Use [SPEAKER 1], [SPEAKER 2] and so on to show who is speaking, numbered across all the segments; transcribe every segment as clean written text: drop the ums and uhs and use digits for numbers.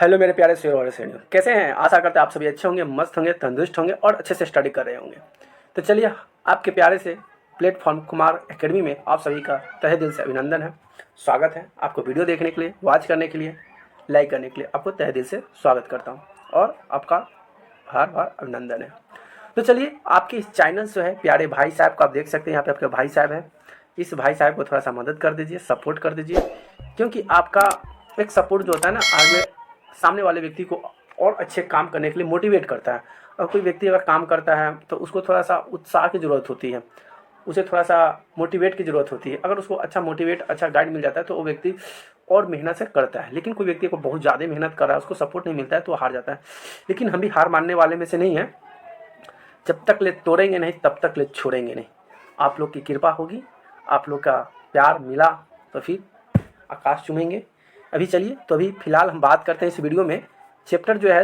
[SPEAKER 1] Hello मेरे प्यारे शेर और श्रेणियों, कैसे हैं? आशा करते हैं आप सभी अच्छे होंगे, मस्त होंगे, तंदुरुस्त होंगे और अच्छे से स्टडी कर रहे होंगे। तो चलिए, आपके प्यारे से प्लेटफॉर्म कुमार एकेडमी में आप सभी का तहे दिल से अभिनंदन है, स्वागत है। आपको वीडियो देखने के लिए, वॉच करने के लिए, लाइक करने के लिए आपको तहे दिल से स्वागत करता हूँ और आपका बार बार अभिनंदन है। तो चलिए, आपके इस चैनल जो है प्यारे भाई साहब को आप देख सकते हैं, यहाँ पे आपके भाई साहब हैं। इस भाई साहब को थोड़ा सा मदद कर दीजिए, सपोर्ट कर दीजिए, क्योंकि आपका एक सपोर्ट जो होता है ना, आगे सामने वाले व्यक्ति को और अच्छे काम करने के लिए मोटिवेट करता है। और कोई व्यक्ति अगर काम करता है तो उसको थोड़ा सा उत्साह की ज़रूरत होती है, उसे थोड़ा सा मोटिवेट की ज़रूरत होती है। अगर उसको अच्छा मोटिवेट, अच्छा गाइड मिल जाता है तो वो व्यक्ति और मेहनत से करता है। लेकिन कोई व्यक्ति को बहुत ज़्यादा मेहनत कर रहा है, उसको सपोर्ट नहीं मिलता है तो हार जाता है। लेकिन हम भी हार मानने वाले में से नहीं हैं। जब तक ले तोड़ेंगे नहीं तब तक ले छोड़ेंगे नहीं। आप लोग की कृपा होगी, आप लोग का प्यार मिला तो फिर आकाश चूमेंगे। अभी चलिए, तो अभी फ़िलहाल हम बात करते हैं इस वीडियो में चैप्टर जो है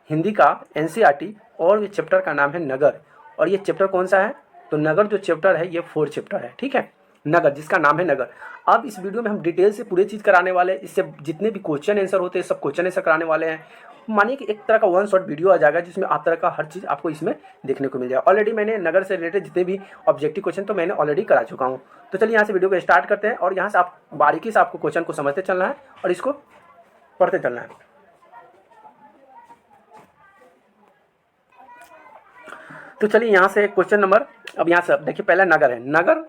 [SPEAKER 1] हिंदी का एनसीईआरटी, और ये चैप्टर का नाम है नगर। और ये चैप्टर कौन सा है? तो नगर जो चैप्टर है ये 4 चैप्टर है, ठीक है, नगर, जिसका नाम है नगर। अब इस वीडियो में हम डिटेल से पूरी चीज़ कराने वाले हैं। इससे जितने भी क्वेश्चन आंसर होते हैं सब क्वेश्चन आंसर कराने वाले हैं। मानिए कि एक तरह का वन शॉट वीडियो आ जाएगा जिसमें आप तरह का हर चीज़ आपको इसमें देखने को मिल जाएगा। ऑलरेडी मैंने नगर से रिलेटेड जितने भी ऑब्जेक्टिव क्वेश्चन तो मैंने ऑलरेडी करा चुका हूँ। तो चलिए यहाँ से वीडियो को स्टार्ट करते हैं और यहाँ से आप बारीकी से आपको क्वेश्चन को समझते चलना है और इसको पढ़ते चलना है। तो चलिए यहाँ से क्वेश्चन नंबर, अब यहाँ से देखिए, पहला नगर है। नगर,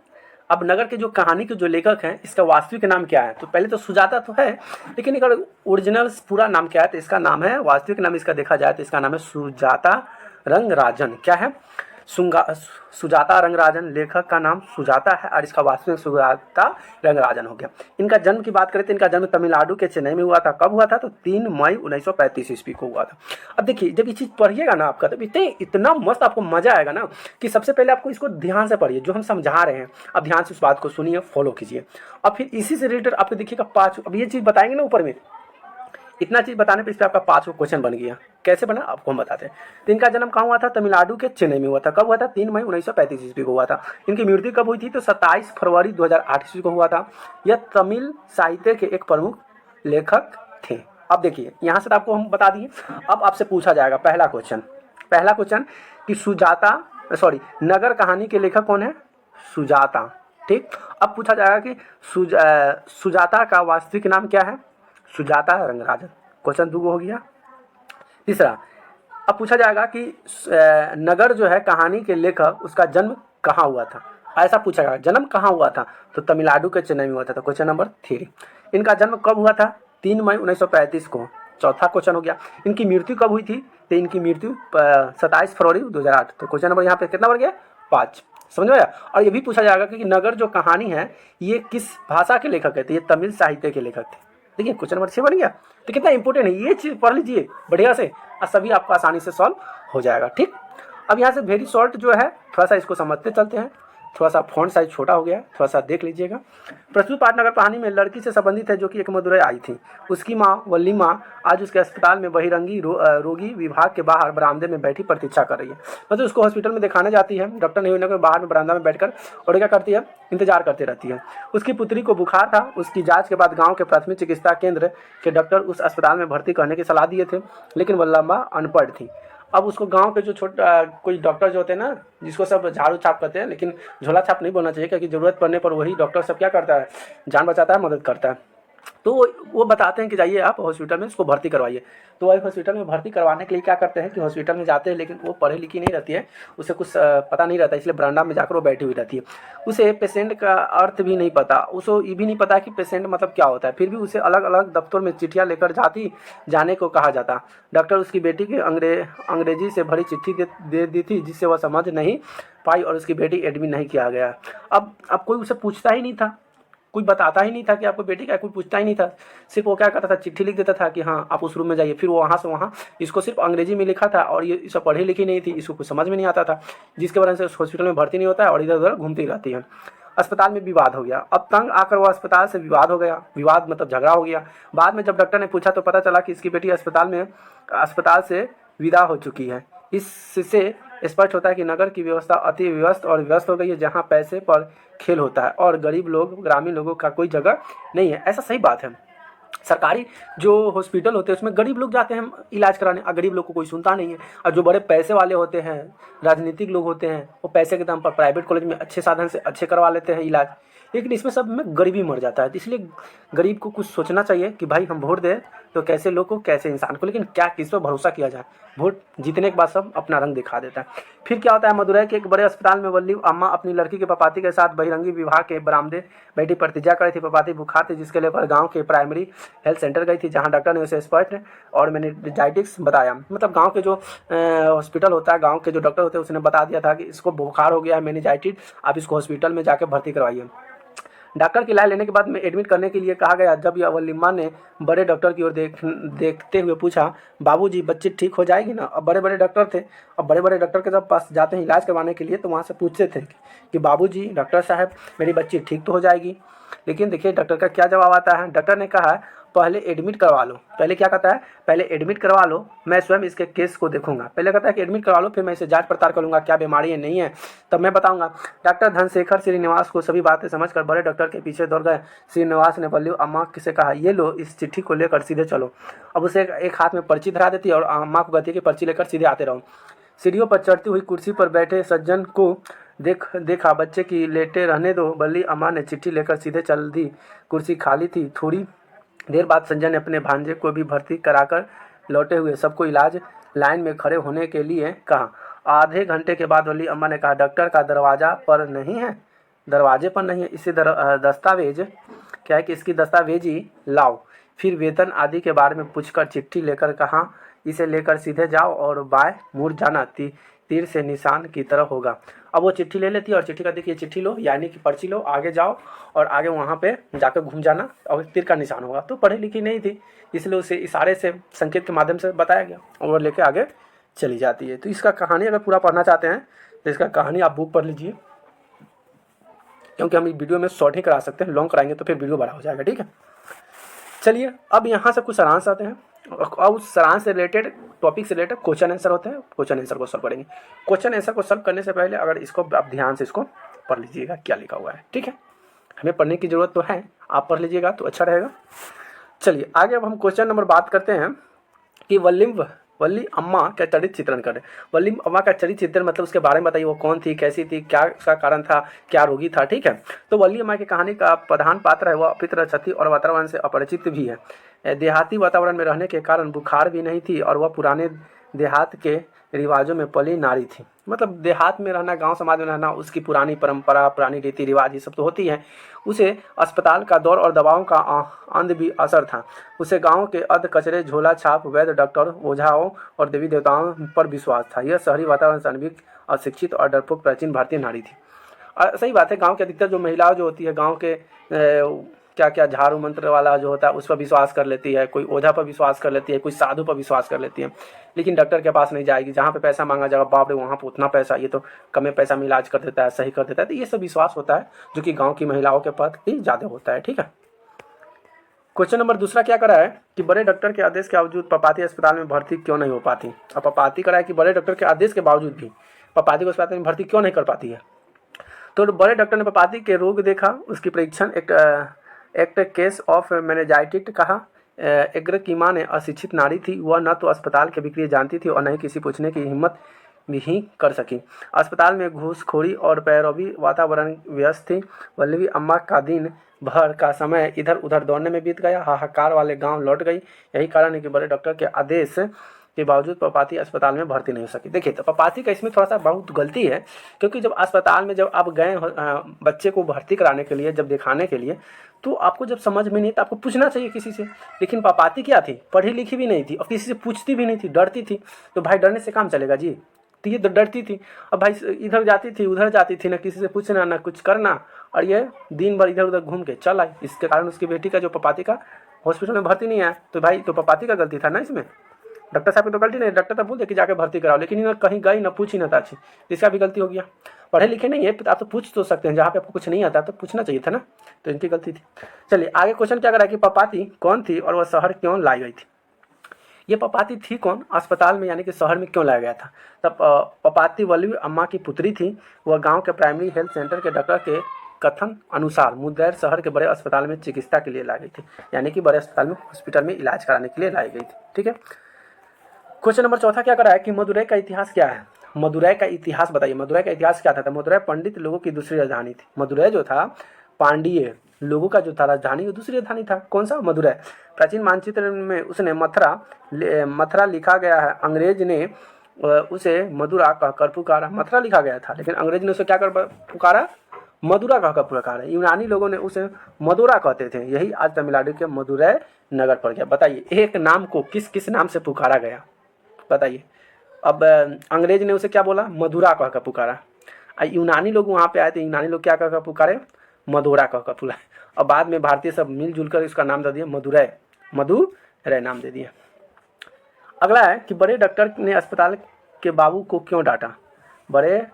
[SPEAKER 1] अब नगर के जो कहानी के जो लेखक हैं इसका वास्तविक नाम क्या है? तो पहले तो सुजाता तो है, लेकिन अगर ओरिजिनल पूरा नाम क्या है तो इसका नाम है, वास्तविक नाम इसका देखा जाए तो इसका नाम है सुजाता रंगराजन। क्या है? सुजाता रंगराजन। लेखक का नाम सुजाता है और इसका वास्तविक सुजाता रंगराजन हो गया। इनका जन्म की बात करें तो इनका जन्म तमिलनाडु के चेन्नई में हुआ था। कब हुआ था? तो 3 मई 1935 ईस्वी को हुआ था। अब देखिए, जब ये चीज़ पढ़िएगा ना आपका, तो इतना मस्त आपको मजा आएगा ना कि सबसे पहले आपको इसको ध्यान से पढ़िए, जो हम समझा रहे हैं। अब ध्यान से उस बात को सुनिए, फॉलो कीजिए। अब फिर इसी से रिलेटेड आपको देखिएगा 5, अब ये चीज़ बताएंगे ना ऊपर में, इतना चीज़ बताने पर इस पर आपका 5 क्वेश्चन बन गया। कैसे बना आपको हम बताते हैं। तो इनका जन्म कहाँ हुआ था? तमिलनाडु के चेन्नई में हुआ था। कब हुआ था? 3 मई 1935 ईस्वी को हुआ था। इनकी मृत्यु कब हुई थी? तो 27 फरवरी 2008 ईस्वी को हुआ था। यह तमिल साहित्य के एक प्रमुख लेखक थे। अब देखिए, यहाँ से आपको हम बता दिए। अब आपसे पूछा जाएगा पहला क्वेश्चन कि नगर कहानी के लेखक कौन है? सुजाता। ठीक। अब पूछा जाएगा कि सुजाता का वास्तविक नाम क्या है? सुजाता रंगराजन। क्वेश्चन 2 हो गया। तीसरा, अब पूछा जाएगा कि नगर जो है कहानी के लेखक, उसका जन्म कहाँ हुआ था? ऐसा पूछा जाएगा, जन्म कहाँ हुआ था? तो तमिलनाडु के चेन्नई में हुआ था। तो क्वेश्चन नंबर 3। इनका जन्म कब हुआ था? 3 मई 1935 को। चौथा क्वेश्चन हो गया। इनकी मृत्यु कब हुई थी? तो इनकी मृत्यु 27 फरवरी 2008। तो क्वेश्चन नंबर यहाँ पे कितना बढ़ गया? 5। समझ में आया? और ये भी पूछा जाएगा कि नगर जो कहानी है ये किस भाषा के लेखक है? तो ये तमिल साहित्य के लेखक थे। देखिए, क्वेश्चन नंबर 6 बन गया। तो कितना इंपॉर्टेंट है, ये चीज़ पढ़ लीजिए बढ़िया से और सभी आपका आसानी से सॉल्व हो जाएगा। ठीक। अब यहाँ से वेरी शॉर्ट जो है, थोड़ा सा इसको समझते चलते हैं। थोड़ा सा फ़ॉन्ट साइज छोटा हो गया है, थोड़ा सा देख लीजिएगा। प्रस्तुत पाटनगर कहानी में लड़की से संबंधित है जो कि एक मदुरई आई थी। उसकी माँ वल्ली माँ आज उसके अस्पताल में बहिरंगी रोगी विभाग के बाहर बरामदे में बैठी प्रतीक्षा कर रही है। मतलब उसको हॉस्पिटल में दिखाने जाती है, डॉक्टर नहीं होने के बाहर में बरामदा में बैठकर और क्या करती है? इंतजार करती रहती है। उसकी पुत्री को बुखार था। उसकी जाँच के बाद गाँव के प्राथमिक चिकित्सा केंद्र के डॉक्टर उस अस्पताल में भर्ती करने की सलाह दिए थे, लेकिन वल्लभा अनपढ़ थी। अब उसको गांव के जो कोई डॉक्टर जो होते हैं ना, जिसको सब झाड़ू छाप करते हैं, लेकिन झोला छाप नहीं बोलना चाहिए, क्योंकि ज़रूरत पड़ने पर वही डॉक्टर सब क्या करता है? जान बचाता है, मदद करता है। तो वो बताते हैं कि जाइए आप हॉस्पिटल में इसको भर्ती करवाइए। तो वही हॉस्पिटल में भर्ती करवाने के लिए क्या करते हैं कि हॉस्पिटल में जाते हैं, लेकिन वो पढ़ी लिखी नहीं रहती है, उसे कुछ पता नहीं रहता, इसलिए बरामदा में जाकर वो बैठी हुई रहती है। उसे पेशेंट का अर्थ भी नहीं पता, उसको ये भी नहीं पता कि पेशेंट मतलब क्या होता है। फिर भी उसे अलग अलग दफ्तर में चिट्ठियाँ लेकर जाने को कहा जाता। डॉक्टर उसकी बेटी की अंग्रेजी से भरी चिट्ठी दे दी थी, जिससे वह समझ नहीं पाई और उसकी बेटी एडमिट नहीं किया गया। अब कोई उसे पूछता ही नहीं था, कोई बताता ही नहीं था कि आपको बेटी का, कोई पूछता ही नहीं था। सिर्फ वो क्या करता था, चिट्ठी लिख देता था कि हाँ आप उस रूम में जाइए। फिर वो वहाँ से वहाँ, इसको सिर्फ अंग्रेजी में लिखा था और ये इसे पढ़ी लिखी नहीं थी, इसको कुछ समझ में नहीं आता था, जिसके वजह से उस हॉस्पिटल में भर्ती नहीं होता है और इधर उधर घूमती रहती है। अस्पताल में विवाद हो गया। अब तंग आकर वो अस्पताल से विवाद हो गया, विवाद मतलब झगड़ा हो गया। बाद में जब डॉक्टर ने पूछा तो पता चला कि इसकी बेटी अस्पताल से विदा हो चुकी है। इससे स्पष्ट होता है कि नगर की व्यवस्था अति व्यस्त और व्यस्त हो गई है, जहाँ पैसे पर खेल होता है और गरीब लोग, ग्रामीण लोगों का कोई जगह नहीं है। ऐसा सही बात है। सरकारी जो हॉस्पिटल होते हैं उसमें गरीब लोग जाते हैं इलाज कराने, और गरीब लोग को कोई सुनता नहीं है। और जो बड़े पैसे वाले होते हैं, राजनीतिक लोग होते हैं, वो पैसे के दाम पर प्राइवेट कॉलेज में अच्छे साधन से अच्छे करवा लेते हैं इलाज। लेकिन इसमें सब में गरीबी मर जाता है। तो इसलिए गरीब को कुछ सोचना चाहिए कि भाई हम वोट दें तो कैसे लोग को, कैसे इंसान को, लेकिन क्या किस पर भरोसा किया जाए। वोट जीतने के बाद सब अपना रंग दिखा देता है। फिर क्या होता है, मदुरै के एक बड़े अस्पताल में वल्ली अम्मा अपनी लड़की के पपाती के साथ बहिरंगी विवाह के बरामदे बैठी प्रतिज्ञा करी थी। पपाती बुखार थी जिसके लेकर गांव के प्राइमरी हेल्थ सेंटर गई थी, जहां डॉक्टर ने उसे स्पष्ट और मेनिंजाइटिस बताया। मतलब गांव के जो हॉस्पिटल होता है, गांव के जो डॉक्टर होते हैं, उसने बता दिया था कि इसको बुखार हो गया है, मेनिंजाइटिस, आप इसको हॉस्पिटल में जाकर भर्ती करवाइए। डॉक्टर की राय लेने के बाद में एडमिट करने के लिए कहा गया। जब यह वल्लीम्मा ने बड़े डॉक्टर की ओर देखते हुए पूछा, बाबूजी बच्ची ठीक हो जाएगी ना। अब बड़े बड़े डॉक्टर थे, अब बड़े बड़े डॉक्टर के जब पास जाते हैं इलाज करवाने के लिए तो वहाँ से पूछते थे कि बाबूजी डॉक्टर साहब मेरी बच्ची ठीक तो हो जाएगी। लेकिन देखिए डॉक्टर का क्या जवाब आता है। डॉक्टर ने कहा पहले एडमिट करवा लो। पहले क्या कहता है, पहले एडमिट करवा लो, मैं स्वयं इसके केस को देखूंगा। पहले कहता है कि एडमिट करवा लो, फिर मैं इसे जांच पड़ताल करूंगा क्या बीमारी है नहीं है, तब मैं बताऊंगा। डॉक्टर धनशेखर श्रीनिवास को सभी बातें समझकर बड़े डॉक्टर के पीछे दौड़ गए। श्रीनिवास ने वल्ली अम्मा से कहा, ये लो इस चिट्ठी को लेकर सीधे चलो। अब उसे एक हाथ में पर्ची धरा देती और अम्मा को कहती है कि पर्ची लेकर सीधे आते रहो। सीढ़ियों पर चढ़ती हुई कुर्सी पर बैठे सज्जन को देखा बच्चे की लेटे रहने दो। वल्ली अम्मा ने चिट्ठी लेकर सीधे चल दी। कुर्सी खाली थी। थोड़ी देर बाद संजय ने अपने भांजे को भी भर्ती कराकर लौटे हुए सबको इलाज लाइन में खड़े होने के लिए कहा। आधे घंटे के बाद वली अम्मा ने कहा, डॉक्टर का दरवाजा पर नहीं है, दरवाजे पर नहीं है, इसे दस्तावेज क्या है कि इसकी दस्तावेजी लाओ। फिर वेतन आदि के बारे में पूछकर चिट्ठी लेकर कहा, इसे लेकर सीधे जाओ और बाएं मुड़ जाना, तीर से निशान की तरह होगा। अब वो चिट्ठी ले लेती है और चिट्ठी का देखिए, चिट्ठी लो यानी कि पर्ची लो, आगे जाओ और आगे वहाँ पे जाकर घूम जाना और तीर का निशान होगा। तो पढ़ी लिखी नहीं थी, इसलिए उसे इशारे से, संकेत के माध्यम से बताया गया और वो लेके आगे चली जाती है। तो इसका कहानी अगर पूरा पढ़ना चाहते हैं तो इसका कहानी आप बुक पढ़ लीजिए, क्योंकि हम इस वीडियो में शॉर्ट ही करा सकते हैं, लॉन्ग कराएंगे तो फिर वीडियो बड़ा हो जाएगा। ठीक है, चलिए अब यहाँ से कुछ सारांश आते हैं और उस सारांश से रिलेटेड, टॉपिक से रिलेटेड क्वेश्चन आंसर होते हैं। क्वेश्चन आंसर को सॉल्व करेंगे। क्वेश्चन आंसर को सॉल्व करने से पहले अगर इसको आप ध्यान से इसको पढ़ लीजिएगा क्या लिखा हुआ है। ठीक है, हमें पढ़ने की जरूरत तो है, आप पढ़ लीजिएगा तो अच्छा रहेगा। चलिए आगे अब हम क्वेश्चन नंबर बात करते हैं कि वल्ली अम्मा का चरित्र चित्रण करें। वल्ली अम्मा का चरित्र चित्रण मतलब उसके बारे में बताइए, वो कौन थी, कैसी थी, क्या उसका कारण था, क्या रोगी था। ठीक है, तो वल्ली अम्मा की कहानी का प्रधान पात्र है, वह अपित्र क्षति और वातावरण से अपरिचित भी है। देहाती वातावरण में रहने के कारण बुखार भी नहीं थी और वह पुराने देहात के रिवाजों में पली नारी थी। मतलब देहात में रहना, गांव समाज में रहना, उसकी पुरानी परंपरा, पुरानी रीति रिवाज ये सब तो होती है। उसे अस्पताल का दौर और दवाओं का अंध भी असर था। उसे गांव के अध कचरे, झोला छाप, वैद्य, डॉक्टर, ओझाओं और देवी देवताओं पर विश्वास था। यह शहरी वातावरण से अनभिज्ञ, अशिक्षित और डरपोक प्राचीन भारतीय नारी थी। सही बात है, गांव के अधिकतर जो महिलाओं जो होती है, गांव के क्या क्या झाड़ू मंत्र वाला जो होता है उस पर विश्वास कर लेती है, कोई ओझा पर विश्वास कर लेती है, कोई साधु पर विश्वास कर लेती है, लेकिन डॉक्टर के पास नहीं जाएगी। जहाँ पे पैसा मांगा जाएगा, बाप रे वहाँ पे उतना पैसा, ये तो कम पैसा में इलाज कर देता है, सही कर देता है। तो ये सब विश्वास होता है जो कि गाँव की महिलाओं के प्रति ज़्यादा होता है। ठीक है, क्वेश्चन नंबर दूसरा क्या करा है कि बड़े डॉक्टर के आदेश के बावजूद पपाती अस्पताल में भर्ती क्यों नहीं हो पाती। अब पपाती करा है कि बड़े डॉक्टर के आदेश के बावजूद भी पपाती को अस्पताल में भर्ती क्यों नहीं कर पाती है। तो बड़े डॉक्टर ने पपाती के रोग देखा, उसकी परीक्षण एक केस ऑफ मेनिंजाइटिस कहा। एग्र की माँ ने अशिक्षित नारी थी, वह न तो अस्पताल के बिक्री जानती थी और न ही किसी पूछने की हिम्मत भी कर सकी। अस्पताल में घूसखोरी और पैरवी वातावरण व्यस्त थी। वल्लभी अम्मा का दिन भर का समय इधर उधर दौड़ने में बीत गया। हाहाकार वाले गांव लौट गई। यही कारण है कि बड़े डॉक्टर के आदेश के बावजूद पपाती अस्पताल में भर्ती नहीं हो सकी। देखिए, तो पपाती का इसमें थोड़ा सा बहुत गलती है, क्योंकि जब अस्पताल में जब आप गए बच्चे को भर्ती कराने के लिए, जब दिखाने के लिए, तो आपको जब समझ में नहीं तो आपको पूछना चाहिए किसी से। लेकिन पपाती क्या थी, पढ़ी लिखी भी नहीं थी और किसी से पूछती भी नहीं थी, डरती थी। तो भाई डरने से काम चलेगा जी, तो ये डरती थी। अब भाई इधर जाती थी उधर जाती थी, ना किसी से पूछना ना कुछ करना, और ये दिन भर इधर उधर घूम के चल आई। इसके कारण उसकी बेटी का जो पपाती का हॉस्पिटल में भर्ती नहीं आया। तो भाई तो पपाती का गलती था ना इसमें, डॉक्टर साहब की तो गलती नहीं। डॉक्टर तो बोल दे कि जाके भर्ती कराओ, लेकिन इन्होंने कहीं गई ना पूछी ना ताची, इसका भी गलती हो गया। पढ़े लिखे नहीं है आप तो पूछ तो सकते हैं, जहाँ पे आपको कुछ नहीं आता तो पूछना चाहिए था ना, तो इनकी गलती थी। चलिए आगे क्वेश्चन क्या करा कि पपाती कौन थी और वह शहर क्यों लाई गई थी। ये पपाती थी कौन, अस्पताल में यानी कि शहर में क्यों लाया गया था। तब पपाती वल्लभी अम्मा की पुत्री थी। वह गांव के प्राइमरी हेल्थ सेंटर के डॉक्टर के कथन अनुसार मुदैर शहर के बड़े अस्पताल में चिकित्सा के लिए लाई गई थी, यानी कि बड़े अस्पताल में हॉस्पिटल में इलाज कराने के लिए लाई गई थी। ठीक है, क्वेश्चन नंबर चौथा क्या कर रहा है कि मदुरै का इतिहास क्या है। मदुरै का इतिहास बताइए, मदुरै का इतिहास क्या था। मदुरै पंडित लोगों की दूसरी राजधानी थी। मदुरै जो था पांडिय लोगों का जो था राजधानी, वो दूसरी राजधानी था। कौन सा? मदुरै। प्राचीन मानचित्र में उसने मथुरा लिखा गया है, अंग्रेज ने उसे मदुरा कहकर पुकारा। मथुरा लिखा गया था लेकिन अंग्रेज ने उसे क्या कर पुकारा? मदुरा कहकर पुकारा। यूनानी लोगों ने उसे मदुरा कहते थे। यही आज तमिलनाडु के मदुरै नगर पड़ गया। बताइए एक नाम को किस किस नाम से पुकारा गया, बताइए। अब अंग्रेज ने उसे क्या बोला? मदुरा कहकर पुकारा। यूनानी लोग वहाँ पे आए थे, यूनानी लोग क्या कहकर पुकारे? मदुरा कहकर पुकारे। और बाद में भारतीय सब मिलजुल कर इसका नाम दे दिया मदुरै, मदुरै नाम दे दिया। अगला है कि बड़े डॉक्टर ने अस्पताल के बाबू को क्यों डांटा। बड़े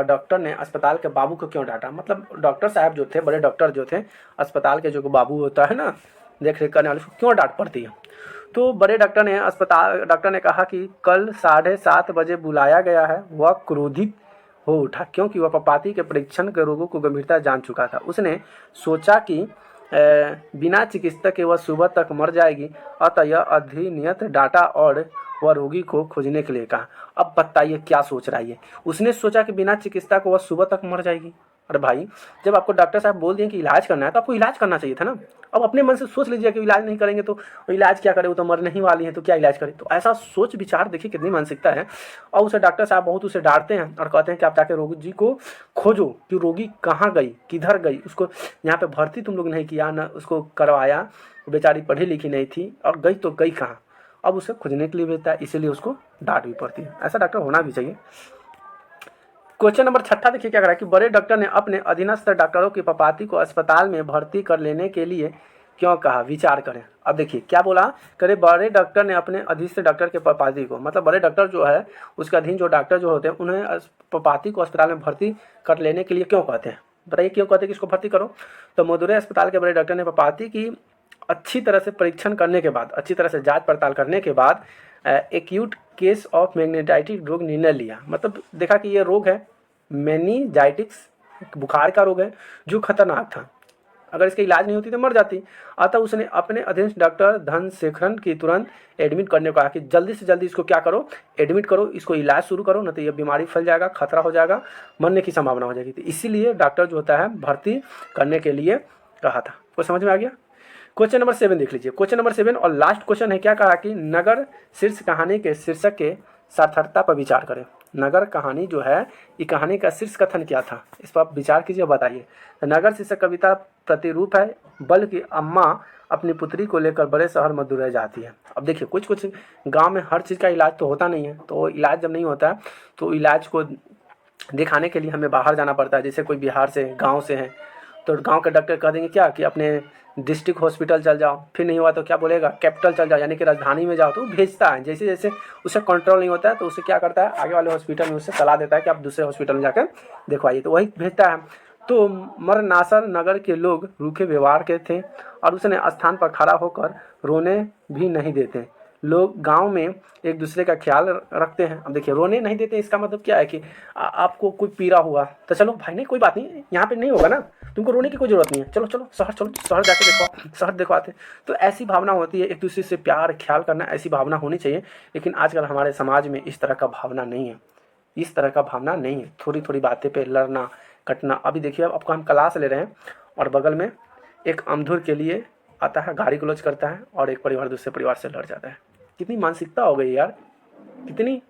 [SPEAKER 1] डॉक्टर ने अस्पताल के बाबू को क्यों डांटा, मतलब डॉक्टर साहब जो थे, बड़े डॉक्टर जो थे, अस्पताल के जो बाबू होता है ना, देख रेख करने वाले, उसको क्यों डांट पड़ती है। तो बड़े डॉक्टर ने कहा कि कल 7:30 बजे बुलाया गया है। वह क्रोधित हो उठा क्योंकि वह पपाती के परीक्षण के रोगों को गंभीरता जान चुका था। उसने सोचा कि बिना चिकित्सा के वह सुबह तक मर जाएगी, अतः यह अधिनियत डाटा और वह रोगी को खोजने के लिए कहा। अब बताइए क्या सोच रहा है। उसने सोचा कि बिना चिकित्सा को वह सुबह तक मर जाएगी। अरे भाई, जब आपको डॉक्टर साहब बोल दिए कि इलाज करना है तो आपको इलाज करना चाहिए था ना। अब अपने मन से सोच लीजिए कि इलाज नहीं करेंगे तो इलाज क्या करे, वो तो मरने ही वाली है तो क्या इलाज करें। तो ऐसा सोच विचार देखिए कितनी मानसिकता है। और उसे डॉक्टर साहब बहुत उसे डांटते हैं और कहते हैं कि आप जाके रोगी को खोजो कि रोगी कहाँ गई, किधर गई, उसको यहाँ पे भर्ती तुम लोग नहीं किया ना, उसको करवाया, बेचारी पढ़ी लिखी नहीं थी और गई तो गई कहाँ। अब उसे खोजने के लिए भेजता है, इसीलिए उसको डांट भी पड़ती है। ऐसा डॉक्टर होना भी चाहिए। क्वेश्चन नंबर 6 देखिए क्या करा कि बड़े डॉक्टर ने अपने अधीनस्थ डॉक्टरों की पपाती को अस्पताल में भर्ती कर लेने के लिए क्यों कहा, विचार करें। अब देखिए क्या बोला, करे बड़े डॉक्टर ने अपने अधीनस्थ डॉक्टर के पपाती को, मतलब बड़े डॉक्टर जो है उसके अधीन जो डॉक्टर जो होते हैं उन्हें पपाती को अस्पताल में भर्ती कर लेने के लिए क्यों कहते हैं। बताइए क्यों कहते हैं कि इसको भर्ती करो। तो मदुरै अस्पताल के बड़े डॉक्टर ने पपाती की अच्छी तरह से परीक्षण करने के बाद, अच्छी तरह से जांच पड़ताल करने के बाद एक्यूट केस ऑफ मैग्नेटाइटिस रोग निर्णय लिया। मतलब देखा कि ये रोग है मेनिंजाइटिस, बुखार का रोग है जो खतरनाक था, अगर इसका इलाज नहीं होती तो मर जाती। अतः उसने अपने अधीनस्थ डॉक्टर धनशेखरन की तुरंत एडमिट करने को कहा कि जल्दी से जल्दी इसको क्या करो, एडमिट करो, इसको इलाज शुरू करो, न तो ये बीमारी फैल जाएगा, खतरा हो जाएगा, मरने की संभावना हो जाएगी। तो इसीलिए डॉक्टर जो होता है भर्ती करने के लिए कहा था। को समझ में आ गया। क्वेश्चन नंबर 7 देख लीजिए। क्वेश्चन नंबर 7 और लास्ट क्वेश्चन है, क्या कहा कि नगर शीर्ष कहानी के शीर्षक के सार्थकता पर विचार करें। नगर कहानी जो है, ये कहानी का शीर्ष कथन क्या था, इस पर आप विचार कीजिए, बताइए। तो नगर शीर्षक कविता प्रतिरूप है, बल्कि अम्मा अपनी पुत्री को लेकर बड़े शहर मदुरै जाती है। अब देखिए कुछ कुछ गांव में हर चीज़ का इलाज तो होता नहीं है, तो इलाज जब नहीं होता है तो इलाज को दिखाने के लिए हमें बाहर जाना पड़ता है। जैसे कोई बिहार से, गाँव से है, तो गांव के डॉक्टर कह देंगे क्या कि अपने डिस्ट्रिक्ट हॉस्पिटल चल जाओ, फिर नहीं हुआ तो क्या बोलेगा कैपिटल चल जाओ, यानी कि राजधानी में जाओ। तो भेजता है, जैसे जैसे उसे कंट्रोल नहीं होता है तो उसे क्या करता है, आगे वाले हॉस्पिटल में उसे सलाह देता है कि आप दूसरे हॉस्पिटल में जाकर दिखवाइए, तो वही भेजता है। तो मरनासर नगर के लोग रूखे व्यवहार के थे और उसने स्थान पर खड़ा होकर रोने भी नहीं देते। लोग गांव में एक दूसरे का ख्याल रखते हैं। अब देखिए रोने नहीं देते, इसका मतलब क्या है कि आपको कोई पीड़ा हुआ तो चलो भाई नहीं कोई बात नहीं, यहाँ पे नहीं होगा ना, तुमको रोने की कोई ज़रूरत नहीं है, चलो चलो शहर चलो, शहर जाके देखो, शहर दिखवाते। तो ऐसी भावना होती है, एक दूसरे से प्यार ख्याल करना, ऐसी भावना होनी चाहिए। लेकिन आजकल हमारे समाज में इस तरह का भावना नहीं है, इस तरह का भावना नहीं है। थोड़ी थोड़ी बातें पे लड़ना कटना। अभी देखिए आपको हम क्लास ले रहे हैं और बगल में एक अमधुर के लिए आता है, गाड़ी गलौज करता है और एक परिवार दूसरे परिवार से लड़ जाता है। कितनी मानसिकता हो गई यार, कितनी,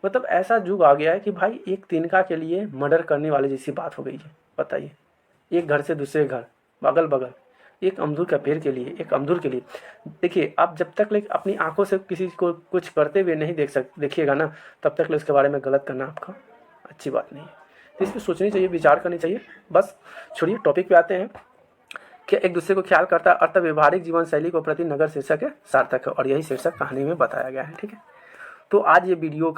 [SPEAKER 1] मतलब ऐसा युग आ गया है कि भाई एक तिनका के लिए मर्डर करने वाले जैसी बात हो गई है। बताइए, एक घर से दूसरे घर, बगल बगल, एक अमरूद का पेड़ के लिए, एक अमरूद के लिए। देखिए आप जब तक ले अपनी आंखों से किसी को कुछ करते हुए नहीं देखिएगा ना, तब तक ले उसके बारे में गलत करना आपका अच्छी बात नहीं है। तो इस पर सोचनी चाहिए, विचार करनी चाहिए। बस छोड़िए, टॉपिक पे आते हैं कि एक दूसरे को ख्याल करता है अर्थ व्यवहारिक जीवन शैली को प्रति नगर शीर्षक है सार्थक है, और यही शीर्षक कहानी में बताया गया है। ठीक है, तो आज ये वीडियो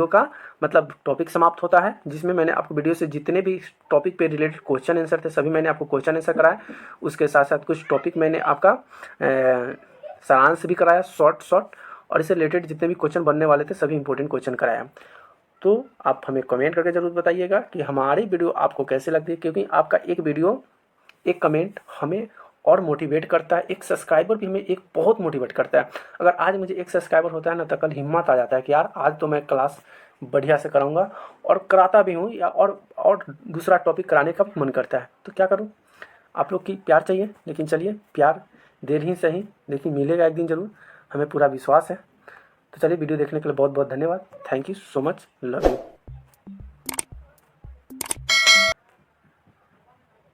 [SPEAKER 1] का मतलब टॉपिक समाप्त होता है, जिसमें मैंने आपको वीडियो से जितने भी टॉपिक पे रिलेटेड क्वेश्चन आंसर थे सभी मैंने आपको क्वेश्चन आंसर कराया। उसके साथ साथ कुछ टॉपिक मैंने आपका सारांश भी कराया शॉर्ट, और इससे रिलेटेड जितने भी क्वेश्चन बनने वाले थे सभी इंपॉर्टेंट क्वेश्चन कराया। तो आप हमें कमेंट करके ज़रूर बताइएगा कि हमारी वीडियो आपको कैसे लगती है, क्योंकि आपका एक वीडियो, एक कमेंट हमें और मोटिवेट करता है। एक सब्सक्राइबर भी हमें एक बहुत मोटिवेट करता है। अगर आज मुझे एक सब्सक्राइबर होता है ना, तो कल हिम्मत आ जाता है कि यार आज तो मैं क्लास बढ़िया से कराऊंगा, और कराता भी हूँ, या और दूसरा टॉपिक कराने का भी मन करता है। तो क्या करूँ, आप लोग की प्यार चाहिए। लेकिन चलिए, प्यार देर ही सही, लेकिन मिलेगा एक दिन ज़रूर, हमें पूरा विश्वास है। तो चलिए, वीडियो देखने के लिए बहुत बहुत धन्यवाद। Thank you so much, love you.